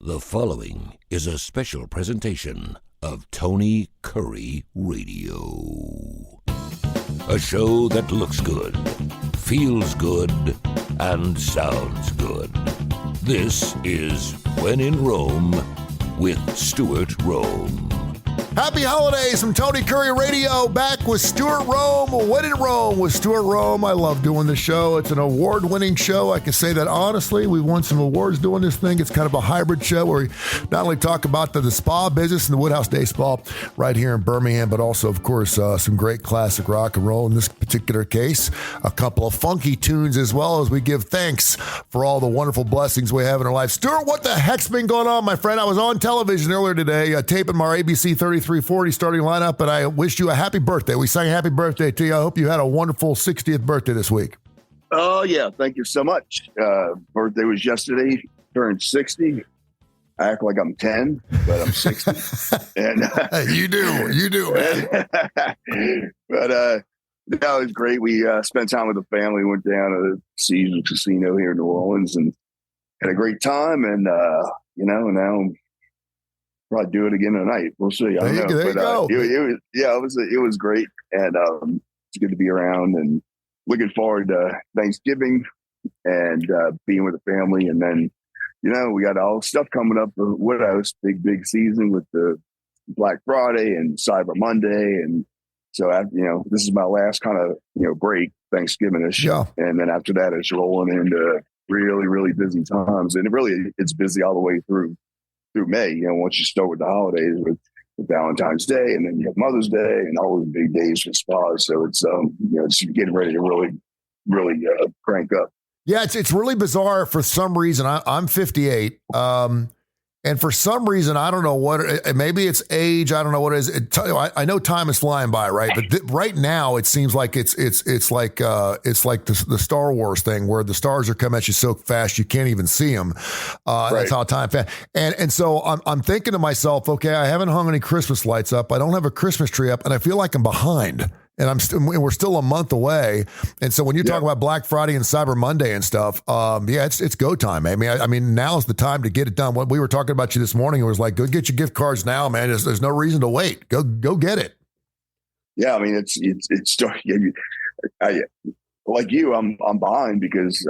The following is a special presentation of Tony Kurre Radio. A show that looks good, feels good, and sounds good. This is When in Rome with Stuart Rome. Happy holidays from Tony Kurre Radio, back with Stuart Rome. When in Rome with Stuart Rome. I love doing the show. It's an award-winning show. I can say that honestly. We've won some awards doing this thing. It's kind of a hybrid show where we not only talk about the spa business and the Woodhouse Day Spa right here in Birmingham, but also, of course, some great classic rock and roll. In this particular case, a couple of funky tunes as well, as we give thanks for all the wonderful blessings we have in our life. Stuart, what the heck's been going on, my friend? I was on television earlier today, taping my ABC 3340 starting lineup, and I wish you a happy birthday. We sang happy birthday to you. I hope you had a wonderful 60th birthday this week. Oh, yeah. Thank you so much. Birthday was yesterday. Turned 60. I act like I'm 10, but I'm 60. And You do, man. But that was great. We spent time with the family, went down to the Caesars Casino here in New Orleans and had a great time. And, now probably do it again tonight. We'll see. I don't know. There you go. It was great. And it's good to be around and looking forward to Thanksgiving and being with the family. And then, we got all stuff coming up for Woodhouse, big season with the Black Friday and Cyber Monday. And so, this is my last kind of, break, Thanksgiving-ish. Yeah. And then after that, it's rolling into really, really busy times. And it's busy all the way through May. Once you start with the holidays with Valentine's Day, and then you have Mother's Day and all those big days for spas. So it's it's getting ready to really crank up. Yeah, it's really bizarre for some reason. I'm 58. And for some reason, I don't know what, maybe it's age. I don't know what it is. I know time is flying by, right? But right now, it seems like it's like the Star Wars thing where the stars are coming at you so fast you can't even see them. Right. That's how time fast. And so I'm thinking to myself, okay, I haven't hung any Christmas lights up. I don't have a Christmas tree up, and I feel like I'm behind. And we're still a month away. And so when you talk about Black Friday and Cyber Monday and stuff, it's go time. I mean, now's the time to get it done. When we were talking about you this morning, it was like, go get your gift cards now, man. There's no reason to wait. Go get it. Yeah, I mean, it's like you, I'm behind because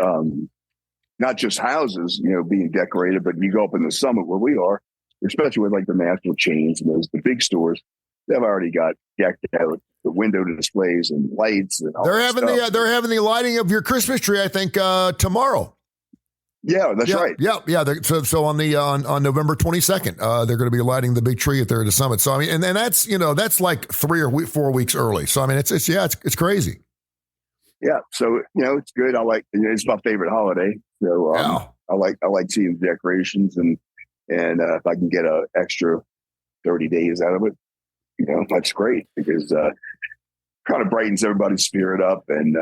not just houses, being decorated, but you go up in the summit where we are, especially with like the national chains and the big stores, they've already got decked out the window displays and lights and all they're having the lighting of your Christmas tree, I think, tomorrow. Yeah, that's right. Yeah. So on November 22nd, they're going to be lighting the big tree at the summit. So I mean, and that's that's like 3 or 4 weeks early. So I mean, it's crazy. Yeah. So it's good. I like it's my favorite holiday. So I like seeing the decorations and if I can get an extra 30 days out of it, that's great because kind of brightens everybody's spirit up, and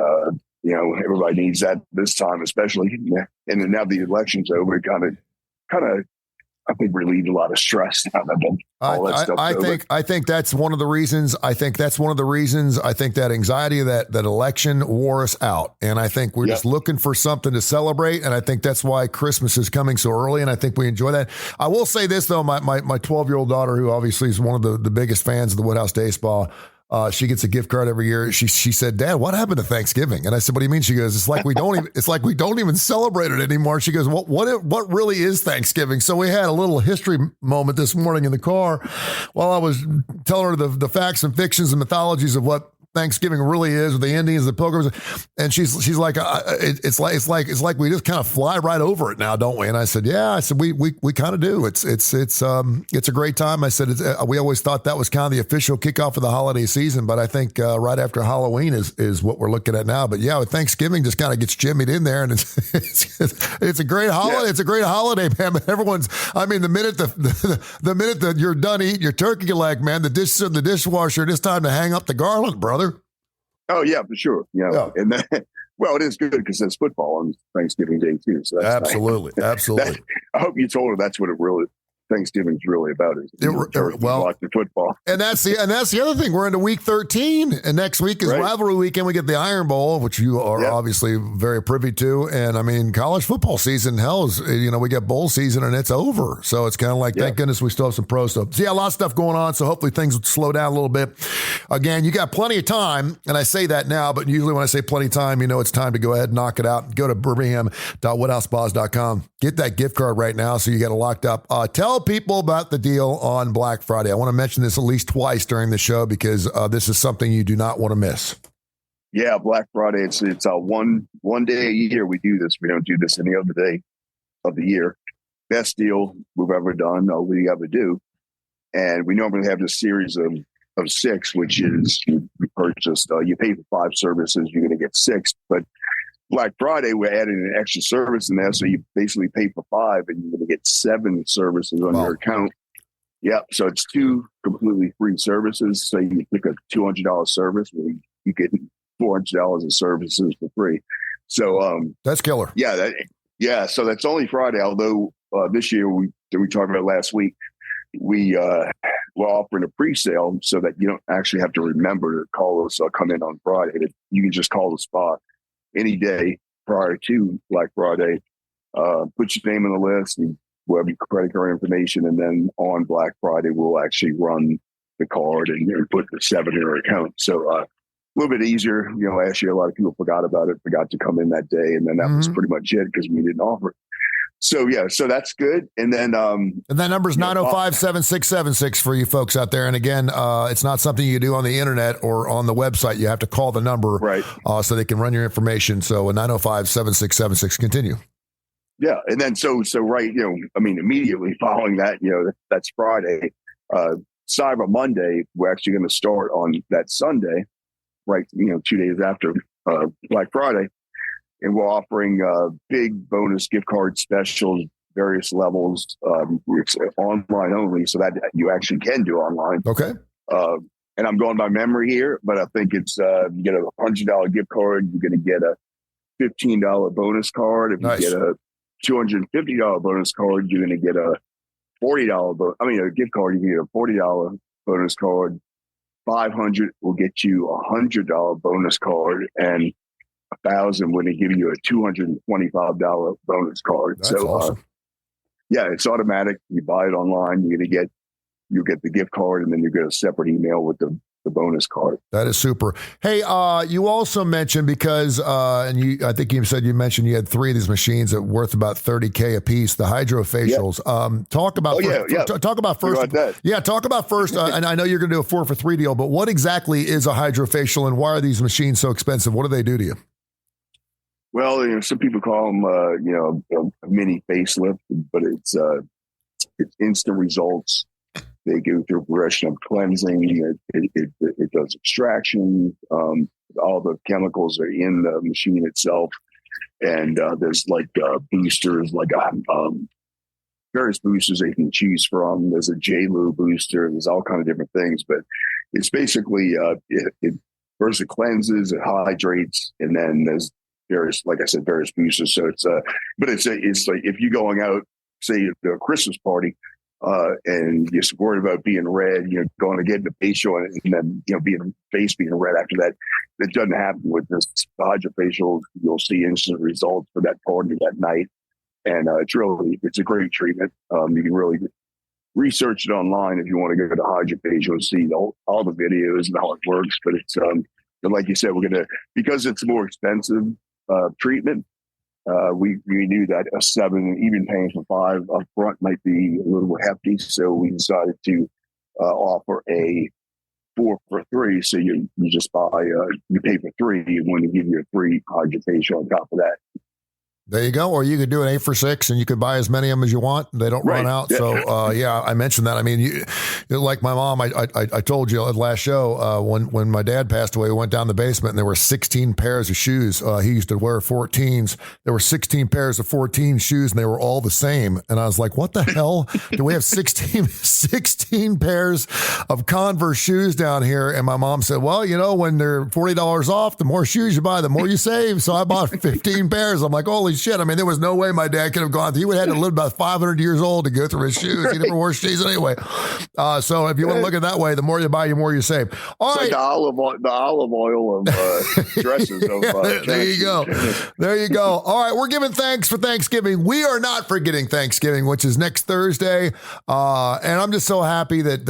everybody needs that this time, especially. And then now the election's over, it kind of I think relieved a lot of stress out of them. I think that's one of the reasons. I think that anxiety of that election wore us out, and I think we're just looking for something to celebrate. And I think that's why Christmas is coming so early, and I think we enjoy that. I will say this though, my 12-year-old daughter, who obviously is one of the biggest fans of the Woodhouse Day Spa. She gets a gift card every year. She said, "Dad, what happened to Thanksgiving?" And I said, "What do you mean?" She goes, "It's like we don't even celebrate it anymore." She goes, "What really is Thanksgiving?" So we had a little history moment this morning in the car while I was telling her the facts and fictions and mythologies of what Thanksgiving really is with the Indians, the Pilgrims, and she's like, it's like we just kind of fly right over it now, don't we? And I said, yeah, I said we kind of do. It's a great time. I said we always thought that was kind of the official kickoff of the holiday season, but I think right after Halloween is what we're looking at now. But yeah, with Thanksgiving just kind of gets jimmied in there, and it's a great holiday. Yeah. It's a great holiday, man. But everyone's, I mean, the minute that you're done eating your turkey leg, man, the dishes in the dishwasher, it's time to hang up the garland, brother. Oh yeah, for sure. Yeah. And then, well, it is good because there's football on Thanksgiving Day too. So that's absolutely. I hope you told her that's what it really Thanksgiving's really about. Is watching football. And that's the other thing. We're into week 13, and next week is rivalry weekend. We get the Iron Bowl, which you are obviously very privy to. And I mean, college football season, hell is, we get bowl season and it's over. So it's kind of like, thank goodness we still have some pro stuff. So yeah, a lot of stuff going on. So hopefully things will slow down a little bit. Again, you got plenty of time, and I say that now, but usually when I say plenty of time, it's time to go ahead and knock it out. Go to birmingham.woodhousespas.com. Get that gift card right now so you get it locked up. Tell people about the deal on Black Friday. I want to mention this at least twice during the show because this is something you do not want to miss. Yeah, Black Friday. It's one day a year we do this. We don't do this any other day of the year. Best deal we've ever done, or we ever do. And we normally have this series of 6, which is you purchase, you pay for 5 services, you're going to get 6. But Black Friday, we're adding an extra service in there. So you basically pay for 5 and you're going to get 7 services on your account. Yep. So it's 2 completely free services. So you pick a $200 service where you get $400 of services for free. So that's killer. Yeah. So that's only Friday. Although this year we talked about last week, we're offering a pre-sale so that you don't actually have to remember to call us or come in on Friday. That you can just call the spa any day prior to Black Friday. Put your name on the list. We'll have your credit card information, and then on Black Friday we'll actually run the card and put the 7 in your account. So a little bit easier. Last year a lot of people forgot about it, forgot to come in that day, and then that was pretty much it because we didn't offer it. So so that's good. And then and that number is 905-7676 for you folks out there. And again, it's not something you do on the internet or on the website. You have to call the number so they can run your information. So 905-7676. Continue. Yeah, and then so immediately following that, that's Friday. Cyber Monday, we're actually going to start on that Sunday, right? 2 days after Black Friday. And we're offering big bonus gift card specials, various levels. It's online only, so that you actually can do online. Okay. And I'm going by memory here, but I think it's you get a $100 gift card, you're going to get a $15 bonus card. If you get a $250 bonus card, you're going to get a a gift card. You can get a $40 bonus card. $500 will get you a $100 bonus card, and 1,000 when they give you a $225 bonus card. That's awesome. It's automatic. You buy it online, you'll get the gift card, and then you get a separate email with the bonus card. That is super. Hey, you also mentioned because, I think you mentioned you had 3 of these machines that worth about $30K a piece, the hydrofacials. Talk about first. Talk about first. And I know you're going to do a 4 for 3 deal, but what exactly is a hydrofacial and why are these machines so expensive? What do they do to you? Well, some people call them, a mini facelift, but it's instant results. They go through a progression of cleansing. It does extraction. All the chemicals are in the machine itself. And there's boosters, various boosters they can choose from. There's a J-Lu booster. There's all kind of different things. But it's basically, it first it cleanses, it hydrates, and then there's various boosters. So it's like if you're going out, say, to a Christmas party, and you're worried about being red, going to get the facial and then, being red after that. That doesn't happen with this hydrofacial. You'll see instant results for that party that night. And it's a great treatment. You can really research it online if you want to go to hydrofacial and see all the videos and how it works. But it's, like you said, because it's a more expensive treatment, we knew that a 7, even paying for 5 up front might be a little hefty. So we decided to offer a 4 for 3. So you just buy, you pay for 3 and when you give you a free hydrofacial on top of that. There you go. Or you could do an 8 for 6 and you could buy as many of them as you want. They don't run out. Yeah. So, I mentioned that. I mean, like my mom, I told you at last show, when my dad passed away, we went down the basement and there were 16 pairs of shoes. He used to wear 14s. There were 16 pairs of 14 shoes and they were all the same. And I was like, what the hell? Do we have 16 pairs of Converse shoes down here? And my mom said, well, when they're $40 off, the more shoes you buy, the more you save. So I bought 15 pairs. I'm like, holy shit. I mean, there was no way my dad could have gone. He would have had to live about 500 years old to go through his shoes. He never wore shoes anyway. So if you want to look at it that way, the more you buy, the more you save. All right. Like the olive oil of dresses. There you go. There you go. All right. We're giving thanks for Thanksgiving. We are not forgetting Thanksgiving, which is next Thursday. And I'm just so happy that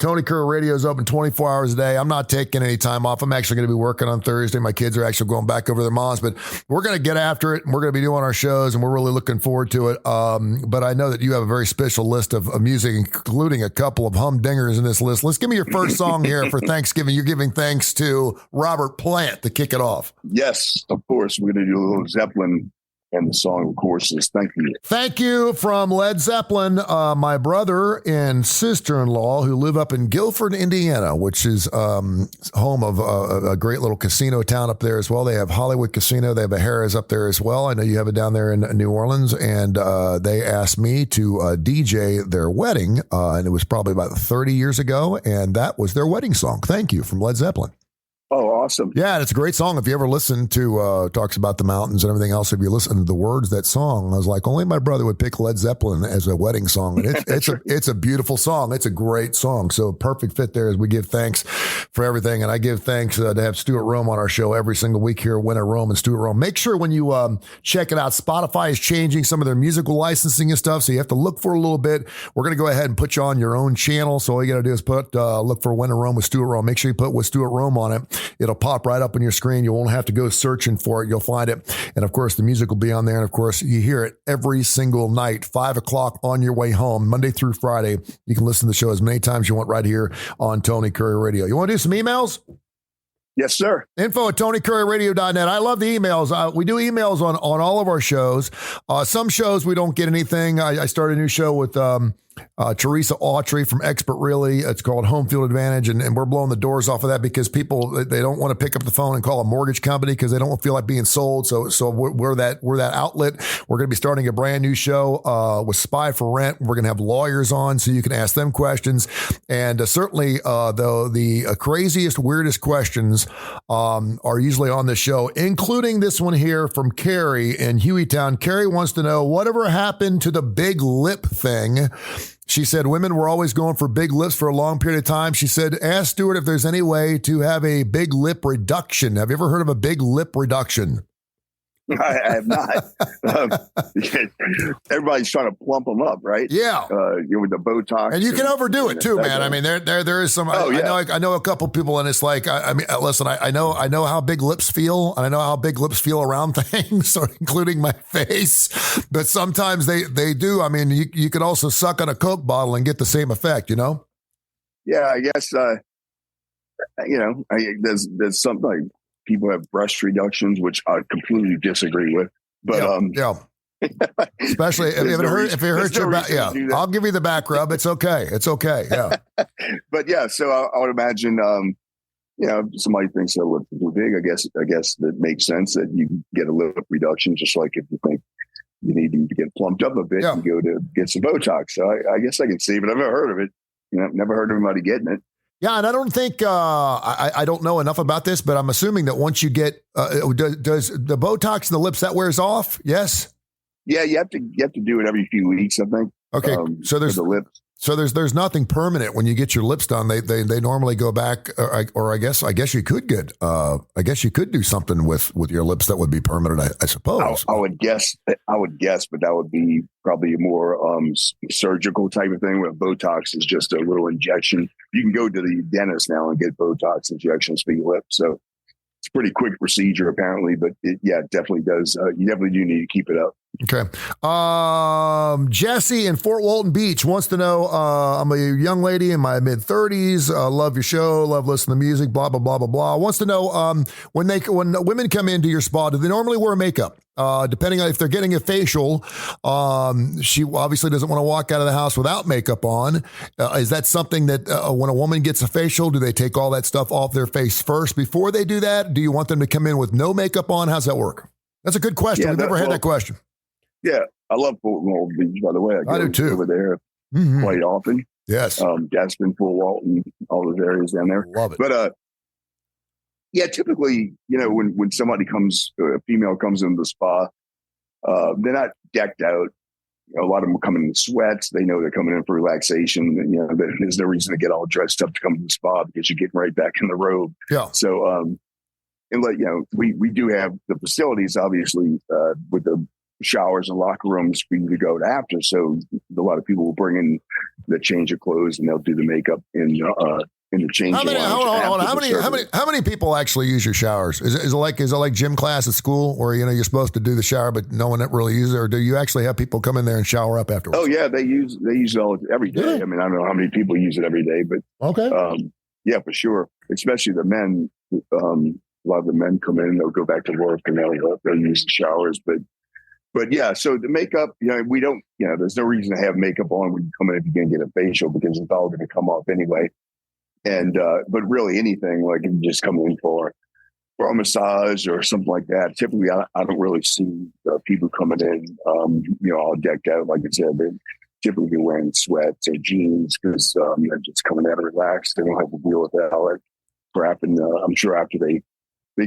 Tony Kurre Radio is open 24 hours a day. I'm not taking any time off. I'm actually going to be working on Thursday. My kids are actually going back over their moms, but we're going to get after it and we're going to be doing our shows and we're really looking forward to it. But I know that you have a very special list of music, including a couple of humdingers in this list. Let's give me your first song here for Thanksgiving. You're giving thanks to Robert Plant to kick it off. Yes, of course. We're going to do a little Zeppelin. And the song, of course, is Thank You. Thank You from Led Zeppelin. My brother and sister-in-law who live up in Guilford, Indiana, which is home of a great little casino town up there as well. They have Hollywood Casino. They have a Harrah's up there as well. I know you have it down there in New Orleans. And they asked me to DJ their wedding. And it was probably about 30 years ago. And that was their wedding song. Thank You from Led Zeppelin. Oh, awesome. Yeah, and it's a great song. If you ever listen to talks about the mountains and everything else, if you listen to the words of that song, I was like, only my brother would pick Led Zeppelin as a wedding song. And it's a beautiful song. It's a great song. So perfect fit there as we give thanks for everything. And I give thanks to have Stuart Rome on our show every single week here, Winter Rome and Stuart Rome. Make sure when you check it out, Spotify is changing some of their musical licensing and stuff. So you have to look for a little bit. We're going to go ahead and put you on your own channel. So all you got to do is look for Winter Rome with Stuart Rome. Make sure you put with Stuart Rome on it. It'll pop right up on your screen. You won't have to go searching for it. You'll find it. And of course, the music will be on there. And of course, you hear it every single night, 5 o'clock on your way home, Monday through Friday. You can listen to the show as many times you want right here on Tony Kurre Radio. You want to do some emails? Yes, sir. info@TonyKurreRadio.net. I love the emails. We do emails on all of our shows. Some shows we don't get anything. I started a new show with Teresa Autry from Expert Really. It's called Home Field Advantage, and we're blowing the doors off of that because people, they don't want to pick up the phone and call a mortgage company because they don't feel like being sold. So we're that outlet. We're going to be starting a brand new show with Spy for Rent. We're going to have lawyers on so you can ask them questions. And certainly, though, the craziest, weirdest questions are usually on the show, including this one here from Carrie in Hueytown. Carrie wants to know, whatever happened to the big lip thing? She said women were always going for big lips for a long period of time. She said, ask Stuart if there's any way to have a big lip reduction. Have you ever heard of a big lip reduction? I have not. Everybody's trying to plump them up, right? Yeah. With the Botox. And you can overdo it too, man. I mean, there is some, I know a couple people, and it's like, listen, I know how big lips feel, and I know how big lips feel around things, including my face, but sometimes they do. I mean, you could also suck on a Coke bottle and get the same effect, you know? Yeah, I guess, there's something like, people have breast reductions, which I completely disagree with. But especially if it hurts your back. Yeah, I'll give you the back rub. It's okay. It's okay. Yeah. But yeah, so I would imagine, if somebody thinks their lips are too big, I guess that makes sense that you get a lip reduction, just like if you think you need to get plumped up a bit, you go to get some Botox. So I guess I can see, but I've never heard of it. Never heard of anybody getting it. Yeah, and I don't think I don't know enough about this, but I'm assuming that once you get does the Botox in the lips that wears off? Yes. Yeah, you have to do it every few weeks, I think. Okay, so there's the lips. So there's nothing permanent when you get your lips done. They normally go back, or I guess you could do something with your lips that would be permanent. I suppose. I would guess, but that would be probably a more surgical type of thing. Where Botox is just a little injection. You can go to the dentist now and get Botox injections for your lips. So it's a pretty quick procedure apparently, but it definitely does. You definitely do need to keep it up. Okay. Jesse in Fort Walton Beach wants to know, I'm a young lady in my mid-30s, love your show, love listening to music, blah, blah, blah, blah, blah. Wants to know, when women come into your spa, do they normally wear makeup? Depending on if they're getting a facial, she obviously doesn't want to walk out of the house without makeup on. Is that something that when a woman gets a facial, do they take all that stuff off their face first before they do that? Do you want them to come in with no makeup on? How's that work? That's a good question. We've never had that question. Yeah, I love Fort Walton Beach, by the way. I do too. Over there quite often. Yes. Gadsden, Fort Walton, all those areas down there. Love it. But typically, when somebody a female comes into the spa, They're not decked out. A lot of them come in sweats. They know they're coming in for relaxation. And, there's no reason to get all dressed up to come to the spa because you're getting right back in the robe. Yeah. So, we do have the facilities, obviously, with the showers and locker rooms for you to go to after. So a lot of people will bring in the change of clothes and they'll do the makeup in the change. Hold on. How many people actually use your showers? Is it like gym class at school where you're supposed to do the shower, but no one really uses it, or do you actually have people come in there and shower up afterwards? Oh yeah, they use it every day. Yeah. I mean, I don't know how many people use it every day, but okay. Yeah, for sure. Especially the men. A lot of the men come in, they'll go back to work and they'll use the showers, but yeah, so the makeup, we don't, there's no reason to have makeup on when you come in if you're going to get a facial because it's all going to come off anyway. And, but really anything, like if you just come in for a massage or something like that, typically I don't really see people coming in, all decked out. Like I said, they're typically wearing sweats or jeans because they're just coming out and relaxed. They don't have to deal with that all that crap. And I'm sure after they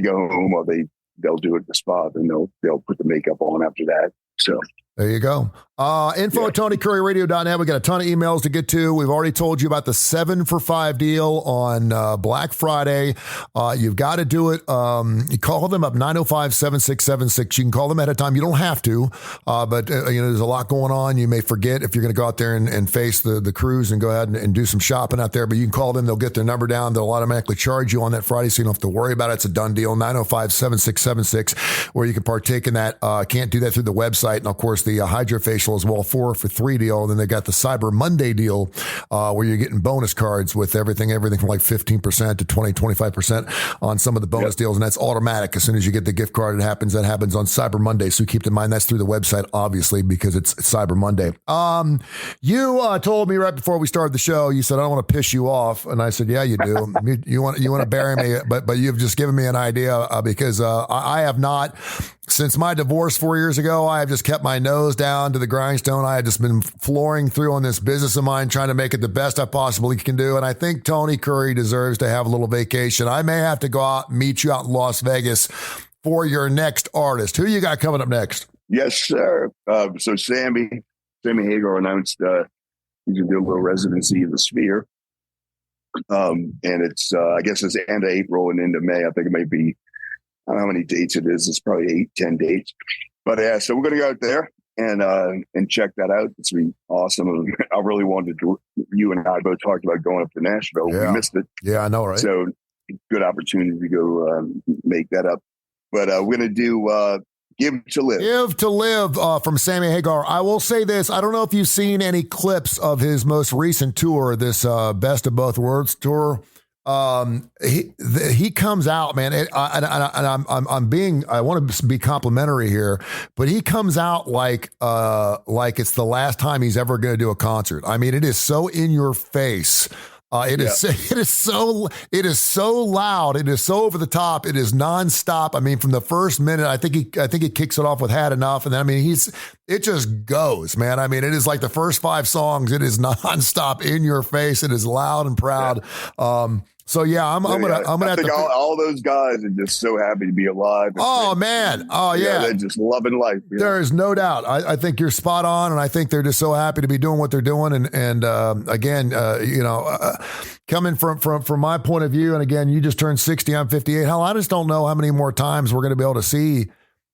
go home or they'll do it at the spa, then they'll put the makeup on after that. So there you go. Info at TonyCurryRadio.net. We got a ton of emails to get to. We've already told you about the 7 for $5 deal on Black Friday. You've got to do it. You call them up 905-7676. You can call them at a time. You don't have to, but there's a lot going on. You may forget if you're going to go out there and face the cruise and go ahead and do some shopping out there. But you can call them. They'll get their number down. They'll automatically charge you on that Friday, so you don't have to worry about it. It's a done deal. 905-7676, where you can partake in that. Can't do that through the website. And of course, the hydrofacial as well, 4 for $3 deal. And then they got the Cyber Monday deal where you're getting bonus cards with everything from like 15% to 25% on some of the bonus deals. And that's automatic. As soon as you get the gift card, that happens on Cyber Monday. So keep in mind that's through the website, obviously, because it's Cyber Monday. You told me right before we started the show, you said, I don't want to piss you off. And I said, yeah, you do. you want to bury me, but you've just given me an idea because I have not. Since my divorce 4 years ago, I have just kept my nose down to the grindstone. I have just been flooring through on this business of mine, trying to make it the best I possibly can do. And I think Tony Curry deserves to have a little vacation. I may have to go out and meet you out in Las Vegas for your next artist. Who you got coming up next? Yes, sir. So Sammy Hagar announced he's going to do a little residency in the Sphere. And it's, I guess it's end of April and into May. I think it may be, I don't know how many dates it is. It's probably 8-10 dates. But yeah, so we're going to go out there and check that out. It's going to be awesome. I really wanted to, you and I both talked about going up to Nashville. Yeah. We missed it. Yeah, I know, right? So good opportunity to go make that up. But we're going to do Give to Live. Give to Live from Sammy Hagar. I will say this. I don't know if you've seen any clips of his most recent tour, this Best of Both Worlds tour. He comes out, man, I want to be complimentary here, but he comes out like it's the last time he's ever going to do a concert. I mean, it is so in your face. It is so loud. It is so over the top. It is nonstop. I mean, from the first minute, I think he kicks it off with Had Enough. And then, I mean, it just goes, man. I mean, it is like the first 5 songs. It is nonstop in your face. It is loud and proud. Yeah. So yeah, I'm gonna have to. All those guys are just so happy to be alive. Oh man, oh yeah, they're just loving life. There is no doubt. I think you're spot on, and I think they're just so happy to be doing what they're doing. And again, coming from my point of view, and again, you just turned 60. I'm 58. Hell, I just don't know how many more times we're going to be able to see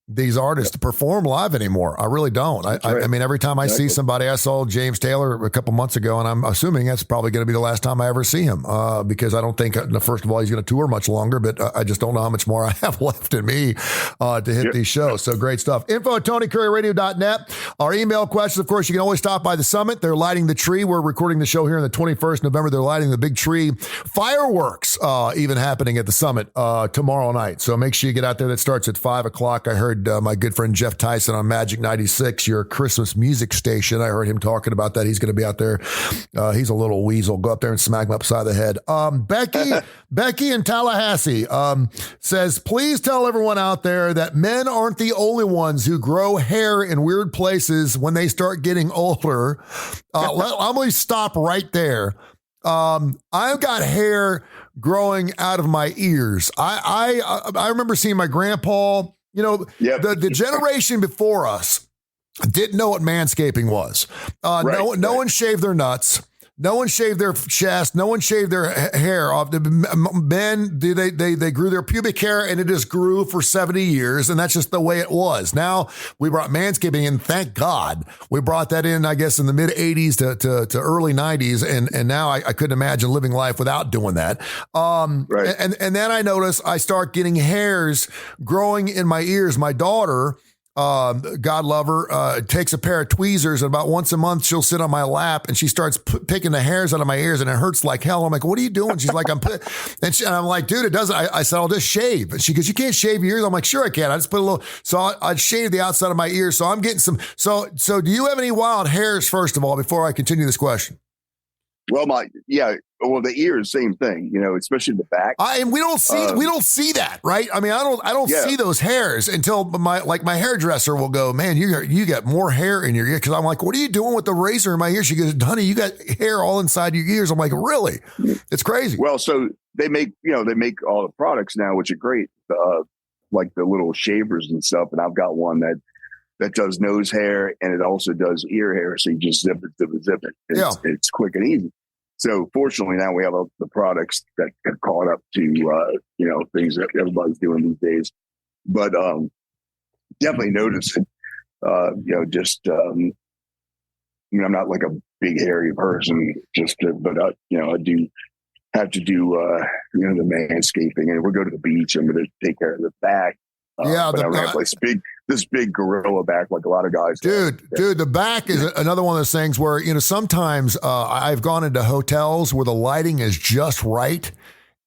these artists perform live anymore. I really don't. I mean, every time I see somebody, I saw James Taylor a couple months ago, and I'm assuming that's probably going to be the last time I ever see him because I don't think, first of all, he's going to tour much longer, but I just don't know how much more I have left in me to hit these shows. So great stuff. Info at TonyCurryRadio.net. Our email questions, of course, you can always stop by the summit. They're lighting the tree. We're recording the show here on the 21st November. They're lighting the big tree. Fireworks even happening at the summit tomorrow night. So make sure you get out there. That starts at 5 o'clock. I heard my good friend Jeff Tyson on Magic 96, your Christmas music station. I heard him talking about that. He's going to be out there. He's a little weasel. Go up there and smack him upside the head. Becky in Tallahassee says, please tell everyone out there that men aren't the only ones who grow hair in weird places when they start getting older. I'm going to stop right there. I've got hair growing out of my ears. I remember seeing my grandpa You know, the generation before us didn't know what manscaping was. No one shaved their nuts. No one shaved their chest. No one shaved their hair off. The men, they grew their pubic hair, and it just grew for 70 years, and that's just the way it was. Now we brought manscaping in. Thank God we brought that in, I guess, in the mid-'80s to early 90s, and now I couldn't imagine living life without doing that. And then I noticed I start getting hairs growing in my ears. My daughter, God love her, takes a pair of tweezers, and about once a month she'll sit on my lap and she starts picking the hairs out of my ears, and it hurts like hell. I'm like, what are you doing? She's like, and I'm like, dude, it doesn't. I said, I'll just shave. And she goes, you can't shave your ears. I'm like, sure I can. I just put a little, so I'd shave the outside of my ears. So I'm getting some, so do you have any wild hairs, first of all, before I continue this question? Well, the ears, same thing, you know, especially the back. And we don't see that, right? I mean, I don't see those hairs until my hairdresser will go, man, you got more hair in your ear. Cause I'm like, what are you doing with the razor in my ear? She goes, honey, you got hair all inside your ears. I'm like, really? It's crazy. Well, so they make all the products now, which are great. Like the little shavers and stuff. And I've got one that does nose hair, and it also does ear hair. So you just zip it. It's quick and easy. So fortunately now we have the products that have caught up to, things that everybody's doing these days, but definitely notice it, I'm not like a big hairy person, but I do have to do, the manscaping, and we'll go to the beach. I'm going to take care of the back. But I don't have like this big gorilla back like a lot of guys. Dude, the back is another one of those things where, sometimes I've gone into hotels where the lighting is just right,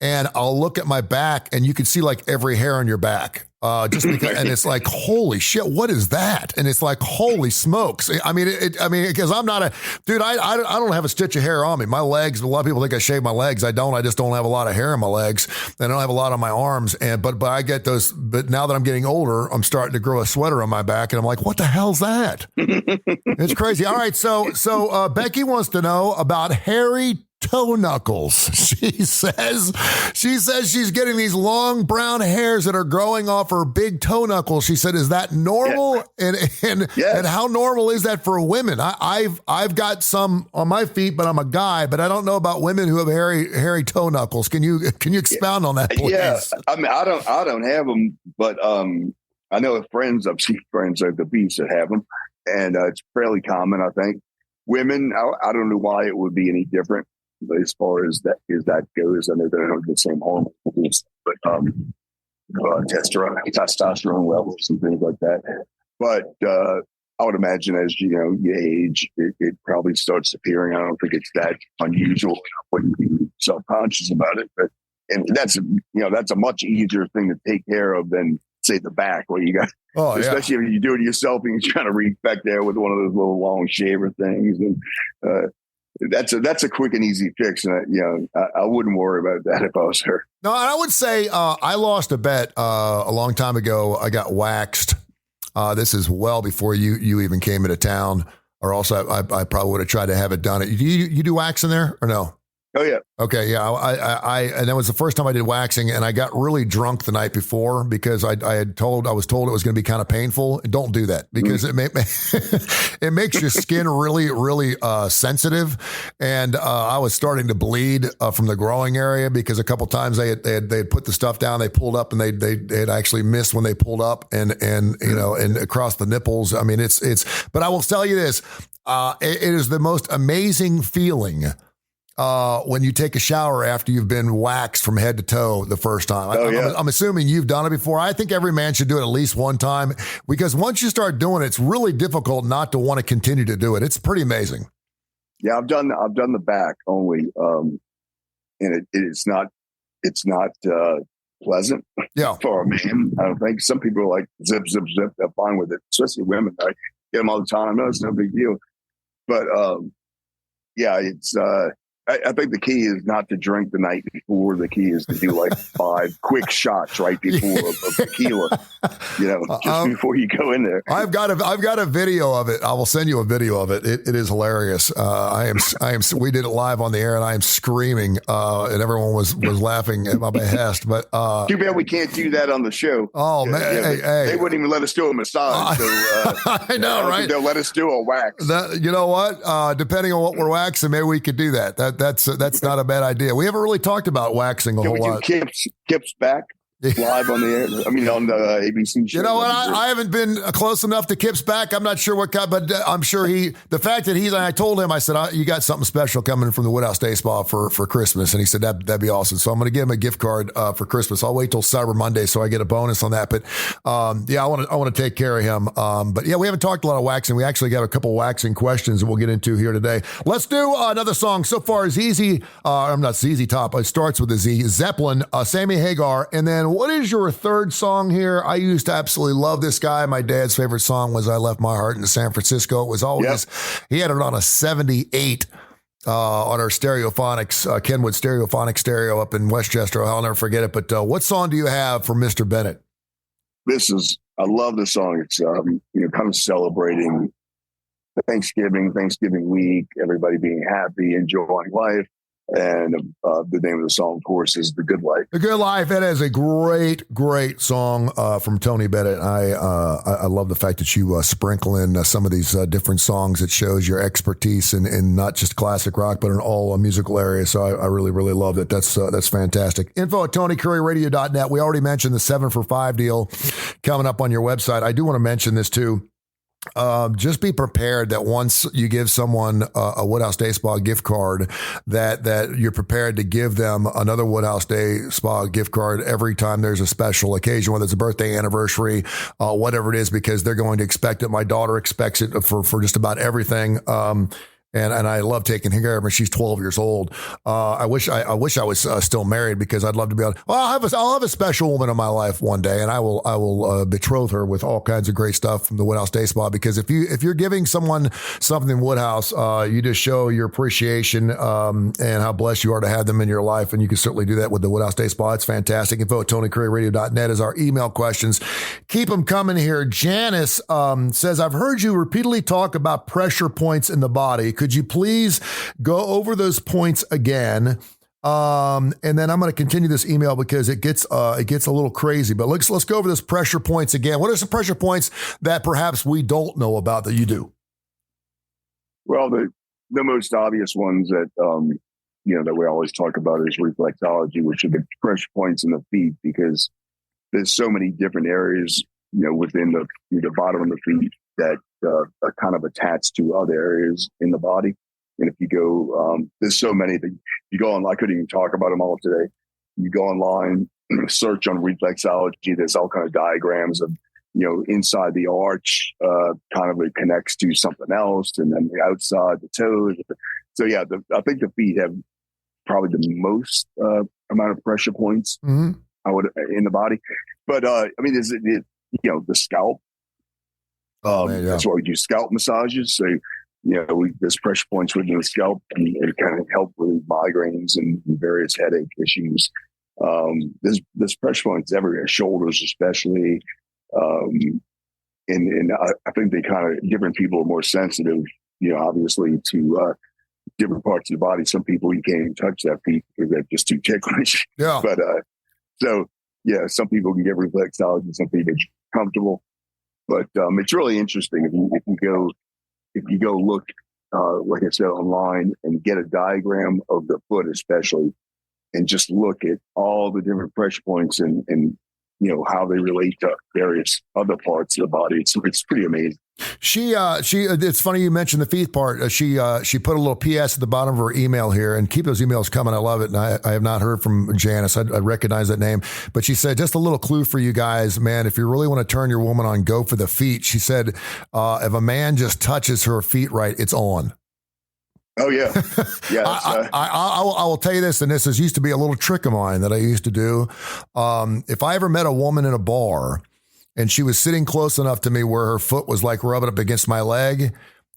and I'll look at my back and you can see like every hair on your back. Just because, and it's like, holy shit, what is that? And it's like, holy smokes. I mean, because I'm not I don't have a stitch of hair on me. My legs, a lot of people think I shave my legs. I don't. I just don't have a lot of hair on my legs. I don't have a lot on my arms. But I get those. But now that I'm getting older, I'm starting to grow a sweater on my back, and I'm like, what the hell's that? It's crazy. All right, so Becky wants to know about hairy toe knuckles. She says she's getting these long brown hairs that are growing off her big toe knuckles. She said, is that normal? Yeah. And how normal is that for women? I've got some on my feet, but I'm a guy, but I don't know about women who have hairy toe knuckles. Can you expound on that, please? Yeah. I mean, I don't have them, but I know I've seen friends at the beach that have them, and it's fairly common, I think. Women, I don't know why it would be any different. As far as that goes, I know they don't have the same hormones, but testosterone levels and things like that. But I would imagine as you age, it probably starts appearing. I don't think it's that unusual. I wouldn't be self-conscious about it, and that's a much easier thing to take care of than say the back, where you got, especially if you do it yourself and you're trying to reach back there with one of those little long shaver things and. That's a quick and easy fix, and I wouldn't worry about that if I was her. No, I would say I lost a bet a long time ago. I got waxed. This is well before you even came into town, or also I probably would have tried to have it done. You do waxing there or no? Oh yeah. Okay. Yeah. I and that was the first time I did waxing, and I got really drunk the night before because I was told it was going to be kind of painful. Don't do that because it makes your skin really, really sensitive. And I was starting to bleed from the growing area because a couple times they had put the stuff down, they pulled up, and they had actually missed when they pulled up and across the nipples. I mean, but I will tell you this, it is the most amazing feeling when you take a shower after you've been waxed from head to toe the first time. I'm assuming you've done it before. I think every man should do it at least one time, because once you start doing it, it's really difficult not to want to continue to do it. It's pretty amazing. Yeah, I've done the back only, and it's not pleasant. Yeah, for a man. I don't think some people are like zip, zip, zip. They're fine with it, especially women. I get them all the time. No, it's no big deal. But it's I think the key is not to drink the night before. The key is to do like 5 quick shots right before of tequila, just before you go in there. I've got a video of it. I will send you a video of it. It is hilarious. We did it live on the air, and I am screaming, and everyone was laughing at my behest. But too bad we can't do that on the show. Oh man, they wouldn't even let us do a massage. I know, right? They'll let us do a wax. You know what? Depending on what we're waxing, maybe we could do that. That's not a bad idea. We haven't really talked about waxing a whole lot. Kip's back live on the air. I mean, on the ABC show. You know what? I haven't been close enough to Kip's back. I'm not sure what kind, but I'm sure the fact that I told him, I said, you got something special coming from the Woodhouse Day Spa for Christmas. And he said, that'd be awesome. So I'm going to give him a gift card for Christmas. I'll wait till Cyber Monday so I get a bonus on that. But I want to take care of him. But yeah, we haven't talked a lot of waxing. We actually got a couple of waxing questions that we'll get into here today. Let's do another song. So far, ZZ Top. It starts with a Z. Zeppelin, Sammy Hagar, and then what is your third song here? I used to absolutely love this guy. My dad's favorite song was I Left My Heart in San Francisco. It was always, He had it on a 78 on our Stereophonics, Kenwood Stereophonic stereo up in Westchester. I'll never forget it. But what song do you have for Mr. Bennett? I love this song. It's, kind of celebrating Thanksgiving week, everybody being happy, enjoying life. And the name of the song, of course, is The Good Life. The Good Life. It is a great, great song from Tony Bennett. I love the fact that you sprinkle in some of these different songs. It shows your expertise in not just classic rock, but in all musical areas. So I really, really love it. That's fantastic. Info at TonyCurryRadio.net. We already mentioned the 7 for 5 deal coming up on your website. I do want to mention this too. Just be prepared that once you give someone a Woodhouse Day Spa gift card, that you're prepared to give them another Woodhouse Day Spa gift card every time there's a special occasion, whether it's a birthday, anniversary, whatever it is, because they're going to expect it. My daughter expects it for just about everything. And I love taking care of her. She's 12 years old. I wish I was still married because I'd love to be able to, I'll have a special woman in my life one day, and I will betroth her with all kinds of great stuff from the Woodhouse Day Spa. Because if you're giving someone something in Woodhouse, you just show your appreciation and how blessed you are to have them in your life. And you can certainly do that with the Woodhouse Day Spa. It's fantastic. Info at TonyCurryRadio.net is our email questions. Keep them coming here. Janice says, I've heard you repeatedly talk about pressure points in the body. Could you please go over those points again? And then I'm going to continue this email because it gets a little crazy. But let's go over those pressure points again. What are some pressure points that perhaps we don't know about that you do? Well, the most obvious ones that that we always talk about is reflexology, which are the pressure points in the feet, because there's so many different areas within the bottom of the feet that are kind of attached to other areas in the body. And if you go, there's so many that you go on, I couldn't even talk about them all today. You go online, search on reflexology, there's all kind of diagrams of, inside the arch, kind of it connects to something else, and then the outside, the toes. So yeah, I think the feet have probably the most amount of pressure points in the body. But is it the scalp? That's why we do scalp massages. So, there's pressure points within the scalp, and it kind of help with migraines and various headache issues. There's pressure points everywhere, shoulders especially. And I think they kind of, different people are more sensitive, obviously to different parts of the body. Some people you can't even touch their feet because they're just too ticklish. Yeah. But some people can get reflexology, some people get comfortable. But it's really interesting if you go look, like I said, online and get a diagram of the foot, especially, and just look at all the different pressure points and how they relate to various other parts of the body. It's pretty amazing. It's funny you mentioned the feet part. She put a little PS at the bottom of her email here, and keep those emails coming. I love it. And I have not heard from Janice. I recognize that name, but she said, just a little clue for you guys, man. If you really want to turn your woman on, go for the feet. She said, if a man just touches her feet right, it's on. Oh yeah. Yeah. I will tell you this, and this used to be a little trick of mine that I used to do. If I ever met a woman in a bar and she was sitting close enough to me where her foot was like rubbing up against my leg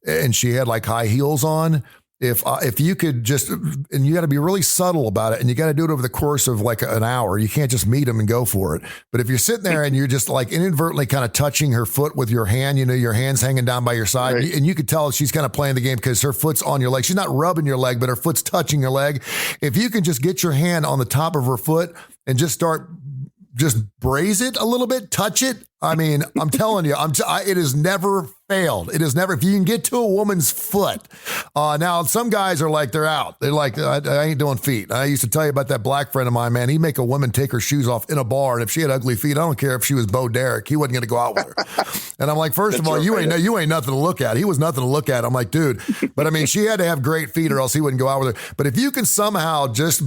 and she had like high heels on, if you could just, and you got to be really subtle about it, and you got to do it over the course of like an hour. You can't just meet them and go for it. But if you're sitting there and you're just like inadvertently kind of touching her foot with your hand, your hand's hanging down by your side, right. and you could tell she's kind of playing the game because her foot's on your leg. She's not rubbing your leg, but her foot's touching your leg. If you can just get your hand on the top of her foot and just braise it a little bit, touch it. I mean, I'm telling you, it has never failed. It has never, if you can get to a woman's foot. Now, some guys are like, they're out. They're like, I ain't doing feet. I used to tell you about that black friend of mine, man. He'd make a woman take her shoes off in a bar. And if she had ugly feet, I don't care if she was Bo Derek, he wasn't going to go out with her. And I'm like, first of all, you ain't nothing to look at. He was nothing to look at. I'm like, dude, but I mean, she had to have great feet or else he wouldn't go out with her. But if you can somehow just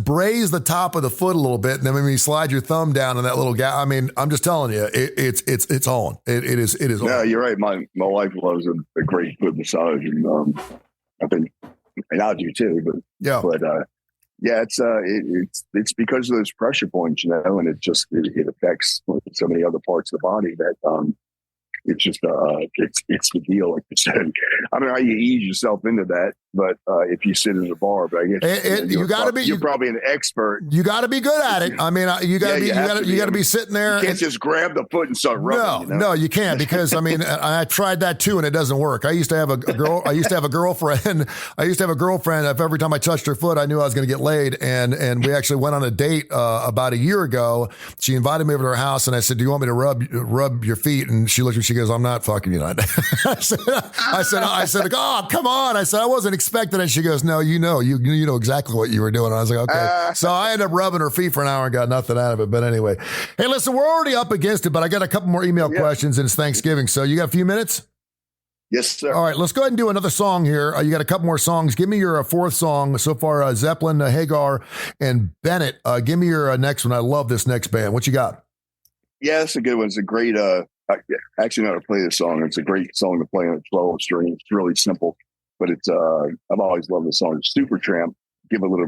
braise the top of the foot a little bit, and then maybe slide your thumb down in that little gap. I mean, I'm just telling you, it's on. It is on. Yeah, you're right. My wife loves a great foot massage, and I think, and I do too. But yeah, it's because of those pressure points, and it affects so many other parts of the body that it's just it's the deal, like you said. I don't know how you ease yourself into that, but if you sit in a bar, but I guess you're probably an expert. You got to be good at it. I mean, you got to be sitting there. You can't just grab the foot and start rubbing. No, you can't, because I mean, I tried that too, and it doesn't work. I used to have a girlfriend. I used to have a girlfriend. If every time I touched her foot, I knew I was going to get laid, and we actually went on a date about a year ago. She invited me over to her house, and I said, "Do you want me to rub your feet?" And she looked at me. She goes, "I'm not fucking you." I said, "Oh, come on." I said, "I wasn't expecting it." She goes, "No, you know exactly what you were doing." And I was like, "Okay." So I ended up rubbing her feet for an hour and got nothing out of it. But anyway, hey, listen, we're already up against it, but I got a couple more email questions, and it's Thanksgiving. So you got a few minutes? Yes, sir. All right, let's go ahead and do another song here. You got a couple more songs. Give me your fourth song so far. Zeppelin, Hagar, and Bennett. Give me your next one. I love this next band. What you got? Yeah, that's a good one. It's a great, I actually know how to play this song. It's a great song to play on a 12 string. It's really simple, but it's, I've always loved the song. Supertramp. Give a little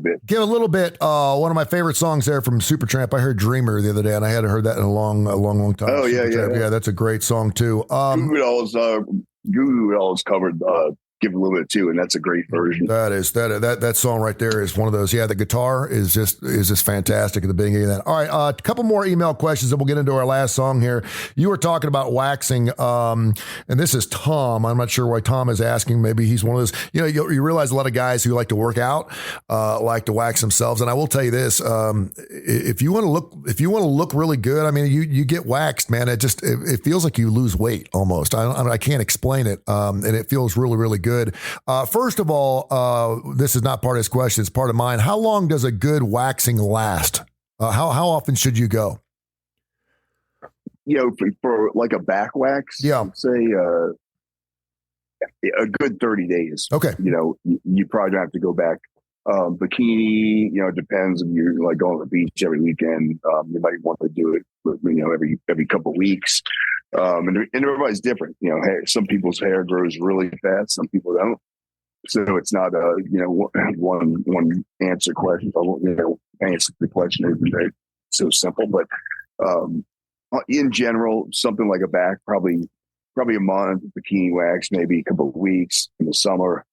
bit. One of my favorite songs there from Supertramp. I heard Dreamer the other day, and I hadn't heard that in a long time. Oh, yeah. That's a great song too. Guru always covered Give a Little Bit too, and that's a great version. That song right there is one of those. Yeah, the guitar is just fantastic at the beginning of that. All right, a couple more email questions, and we'll get into our last song here. You were talking about waxing, and this is Tom. I'm not sure why Tom is asking. Maybe he's one of those. You realize a lot of guys who like to work out like to wax themselves. And I will tell you this: if you want to look really good, I mean, you get waxed, man. It feels like you lose weight almost. I can't explain it, and it feels really, really good. First of all, this is not part of his question, it's part of mine. How long does a good waxing last? How often should you go? For like a back wax, say a good 30 days. Okay. You probably don't have to go back. Bikini, it depends if you're like going to the beach every weekend. You might want to do it, every couple of weeks. And everybody's different. Some people's hair grows really fast, some people don't. So it's not a one answer question. Answer the question isn't so simple, but in general, something like a back, probably a month. Bikini wax, maybe a couple of weeks in the summer.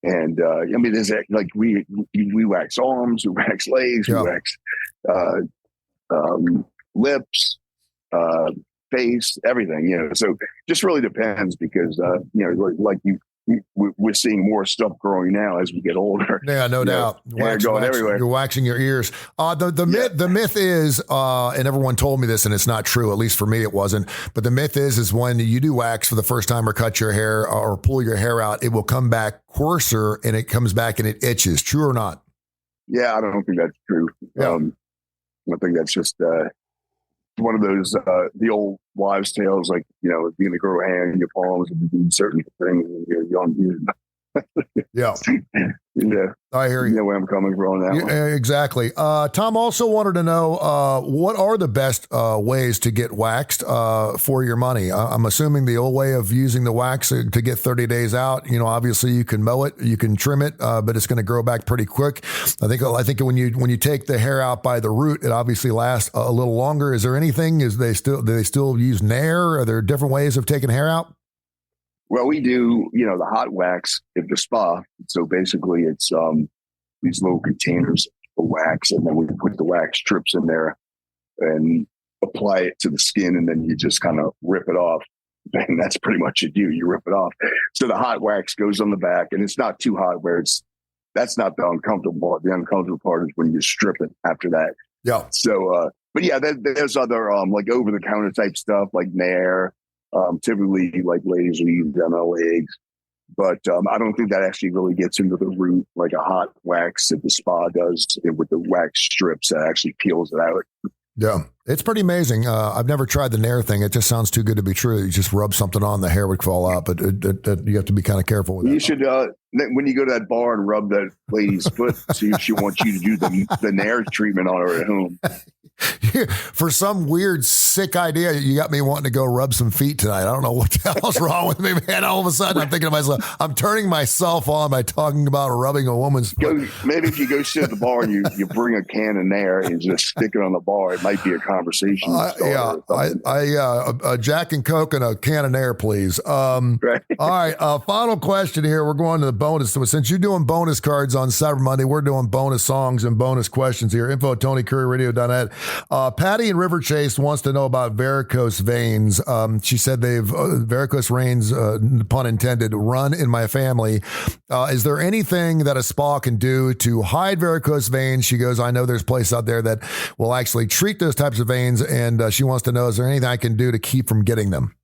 There's like we wax arms, we wax legs, we wax lips, face, everything. So just really depends because we're seeing more stuff growing now as we get older. Yeah, no doubt. Everywhere. You're waxing your ears. The myth is, and everyone told me this, and it's not true. At least for me, it wasn't. But the myth is when you do wax for the first time or cut your hair or pull your hair out, it will come back coarser and it comes back and it itches. True or not? Yeah, I don't think that's true. Yeah. I think that's just one of those the old wives' tales, like being to grow hair in your palms and doing certain things when you're young. Yeah. Yeah. I hear you. You know where I'm coming from on that one. Exactly. Tom also wanted to know what are the best ways to get waxed for your money? I'm assuming the old way of using the wax to get 30 days out, obviously you can mow it, you can trim it, but it's going to grow back pretty quick. I think when you take the hair out by the root, it obviously lasts a little longer. Is there anything? Do they still use Nair? Are there different ways of taking hair out? Well, we do, the hot wax at the spa. So basically it's these little containers of wax, and then we put the wax strips in there and apply it to the skin, and then you just kind of rip it off. And that's pretty much it. You rip it off. So the hot wax goes on the back, and it's not too hot where that's not the uncomfortable part. The uncomfortable part is when you strip it after that. Yeah. So, but yeah, there's other like over the counter type stuff like Nair. Typically, like ladies will use them on legs, but I don't think that actually really gets into the root like a hot wax that the spa does with the wax strips that actually peels it out. Yeah, it's pretty amazing. I've never tried the Nair thing. It just sounds too good to be true. You just rub something on, the hair would fall out, but you have to be kind of careful with that. You should, when you go to that bar and rub that lady's foot, see if she wants you to do the Nair treatment on her at home. For some weird, sick idea, you got me wanting to go rub some feet tonight. I don't know what the hell's wrong with me, man. All of a sudden, I'm thinking to myself, I'm turning myself on by talking about rubbing a woman's foot. Maybe if you go sit at the bar and you bring a can of Nair and just stick it on the bar, it might be a conversation. A Jack and Coke and a can of Nair, please. Right. All right, final question here. We're going to the bonus. So since you're doing bonus cards on Cyber Monday, we're doing bonus songs and bonus questions here. Info at TonyCurryRadio.net. Patty in River Chase wants to know about varicose veins. She said they've varicose veins, pun intended, run in my family. Is there anything that a spa can do to hide varicose veins? She goes, I know there's places out there that will actually treat those types of veins, and she wants to know, is there anything I can do to keep from getting them?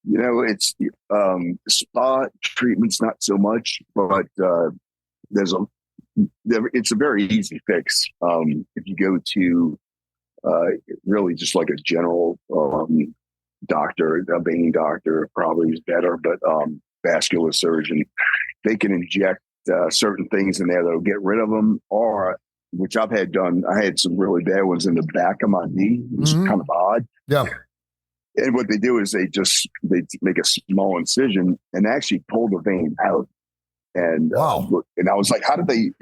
It's spa treatments, not so much, but it's a very easy fix. If you go to really just like a general doctor, a vein doctor probably is better, but vascular surgeon, they can inject certain things in there that'll get rid of them, or which I've had done. I had some really bad ones in the back of my knee. It's kind of odd. Yeah. And what they do is they make a small incision and actually pull the vein out. And wow. And I was like, how did the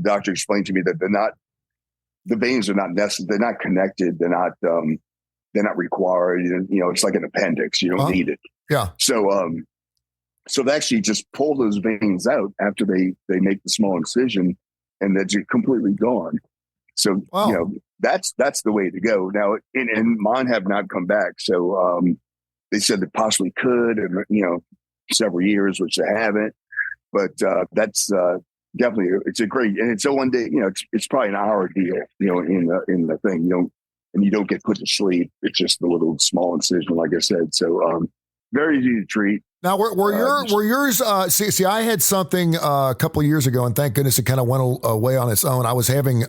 doctor explained to me that the veins are not necessary, they're not connected, they're not required. It's like an appendix. You don't need it. Yeah. So they actually just pull those veins out after they make the small incision, and that's completely gone. So wow. That's the way to go now. And mine have not come back. So they said they possibly could, and several years, which they haven't. But that's definitely, it's a great, and it's a one day, it's probably an hour deal, in the thing, and you don't get put to sleep. It's just a little small incision, like I said. So very easy to treat. Now, were yours? See, I had something a couple of years ago, and thank goodness it kind of went away on its own. I was having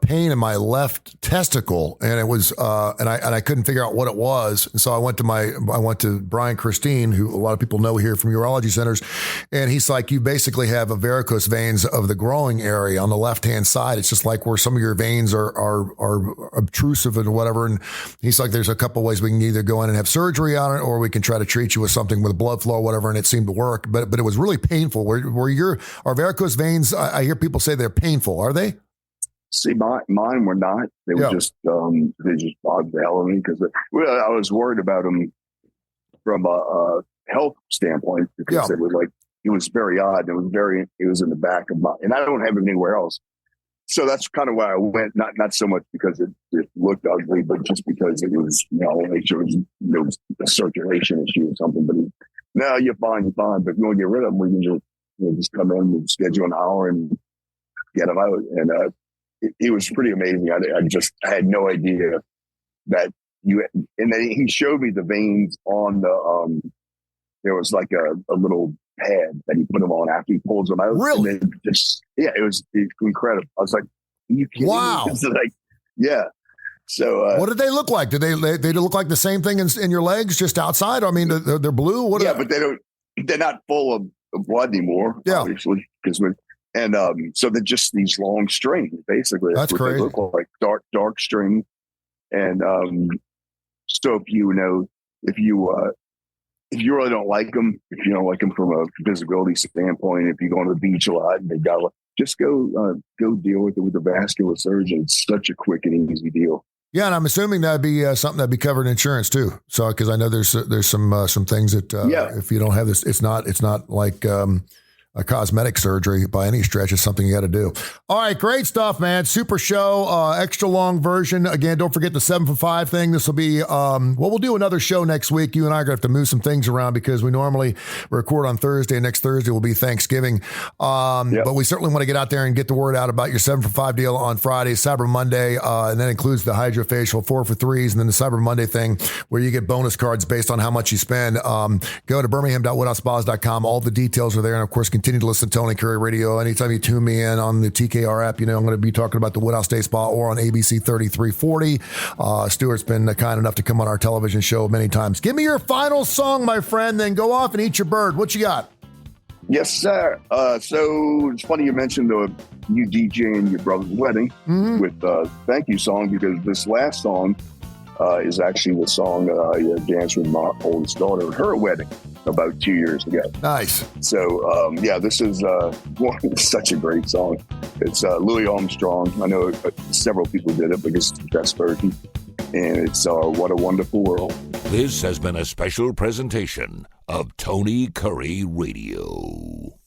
pain in my left testicle, and it was, and I couldn't figure out what it was. And so I went to Brian Christine, who a lot of people know here from urology centers, and he's like, you basically have a varicose veins of the growing area on the left hand side. It's just like where some of your veins are obtrusive and whatever. And he's like, there's a couple of ways we can either go in and have surgery on it, or we can try to treat you with something with blood flow or whatever, and it seemed to work, but it was really painful. Are varicose veins? I hear people say they're painful. Are they? See, mine were not. They were just they just bothered the hell out of me because I was worried about them from a health standpoint because they were like, it was very odd. It was in the back of and I don't have it anywhere else. So that's kind of why I went, not so much because it looked ugly, but just because it was, like there was a circulation issue or something. But no, you're fine. But if you want to get rid of them, we can just come in and schedule an hour and get them out. And it was pretty amazing. I had no idea that and then he showed me the veins on there was like a little pad that he put them on after he pulls them out. Really? And it was incredible. I was like, are you kidding wow. me? Like, yeah. So what did they look like? Did they look like the same thing in your legs, just outside? I mean, they're blue. But they're not full of blood anymore. Yeah. Obviously, so they're just these long strings, basically. That's what crazy. They look like, dark string. And so if you really don't like them, if you don't like them from a visibility standpoint, if you go to the beach a lot and they got just go deal with it with a vascular surgeon. It's such a quick and easy deal. Yeah, and I'm assuming that'd be something that'd be covered in insurance too. So, because I know there's some things that if you don't have this, it's not like a cosmetic surgery by any stretch. It's something you got to do. All right, great stuff, man. Super show, extra long version. Again, don't forget the 7 for 5 thing. This will be, we'll do another show next week. You and I are going to have to move some things around because we normally record on Thursday. Next Thursday will be Thanksgiving. But we certainly want to get out there and get the word out about your 7 for 5 deal on Friday, Cyber Monday, and that includes the hydrofacial 4 for 3s, and then the Cyber Monday thing where you get bonus cards based on how much you spend. Go to birmingham.woodhousespas.com. All the details are there. And of course, continue to listen to Tony Kurre Radio. Anytime you tune me in on the TKR app, I'm going to be talking about the Woodhouse Day Spa or on ABC 3340. Stuart's been kind enough to come on our television show many times. Give me your final song, my friend, then go off and eat your bird. What you got? Yes, sir. So it's funny you mentioned you DJing your brother's wedding with Thank You song, because this last song is actually the song I danced with my oldest daughter at her wedding about 2 years ago. Nice. So, this is such a great song. It's Louis Armstrong. I know several people did it, but it's the best version. And it's What a Wonderful World. This has been a special presentation of Tony Kurre Radio.